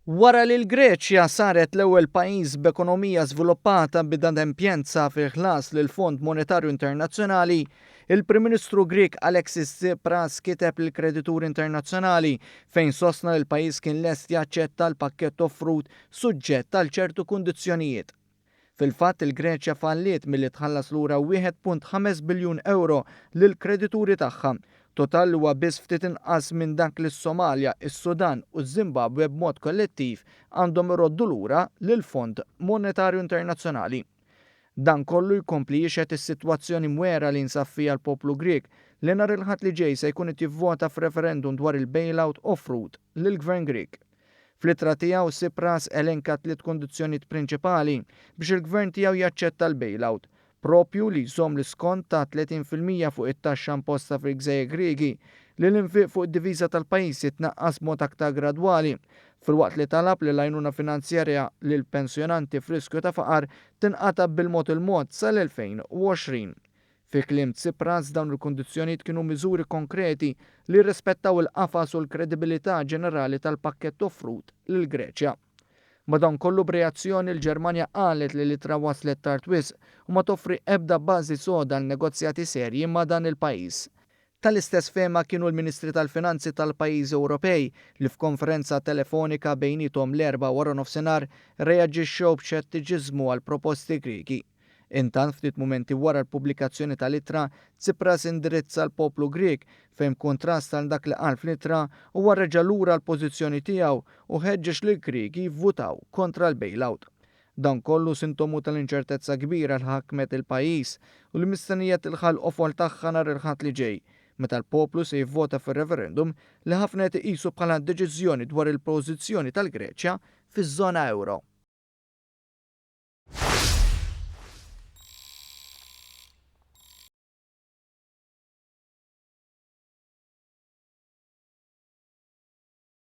Wara li l-Greċja saret l-ewwel pajjiż b'ekonomija żviluppata b'inadempjenza fil-ħlas lill Fond Monetarju Internazzjonali, il-Prim Ministru Grieg Alexis Tsipras kiteb lill-Kredituri Internazzjonali fejn sostna li l-pajjiż kien lest jaċċetta l-pakkett offrut suġġett għal ċertu kundizzjonijiet. Fil-fatt il-Greċja falliet milli tħallas lura 1.5 biljun euro lill-kredituri tagħha, total huwa biss ftit inqas minn dak li s-Somalja, is-Sudan u ż-Zimbabwe b'mod kollettiv għandhom iroddu lura lill-Fond Monetarju Internazzjonali. Dan kollu jkompli jixed is-sitwazzjoni mwera li nsab fiha l-poplu Grieg li nhar il-ħadd li ġej se jkun jivvota f'referendum dwar il-bailout offrut lill-Gvern Grieg. Fl-ittra tiegħu Tsipras elenka tliet kundizzjonijiet prinċipali biex il-gvern tiegħu jaċċetta l-bailout, propju li jżomm l-iskont ta' 30% fuq it-taxxa imposta fil-Gżejjer Griegi li l-infiq fuq id-diviża tal-pajjiż jitnaqqas b'mod aktar gradwali, filwaqt li talab li l-għajnuna finanzjarja lil pensjonanti f'riskju ta' faqar tinqata' bil-mod il-mod sal-2020. Fi kliem Tsipras dawn il-kundizzjonijiet kienu miżuri konkreti li rrispettaw il-qafas u l-kredibilità ġenerali tal-pakkett offrut lill-Greċja. Madankollu b'reazzjoni l-Ġermanja qalet li l-ittra waslet tard wisq u ma toffri ebda bażi soda għal negozjati serji ma' dan il-pajjiż. Tal-istess fehma kienu l-Ministri tal-Finanzi tal-pajjiżi Ewropej li f'konferenza telefonika bejniethom l-erba' wara nofsinhar reaġixxew b'xettiġiżmu għal proposti Griegi. Intant ftit mumenti wara l-pubblikazzjoni tal-ittra, Tsipras indirizza l-poplu Grieg fejn kontrast għal dak li qal fl-ittra u reġa' lura l-pożizzjoni tiegħu u ħeġġeġ lill Griegi jivvutaw kontra l-bailout. Dan kollu sintomu tal-inċertezza kbira l ħakmet il-pajjiż u l-mistennijiet il-ħal qofol tagħha nhar il-ħadd li ġej, meta l-poplu se jivvota fir-referendum li ħafna qed iqisu bħala deċiżjoni dwar il-pożizzjoni tal-Greċja fiż-żona euro.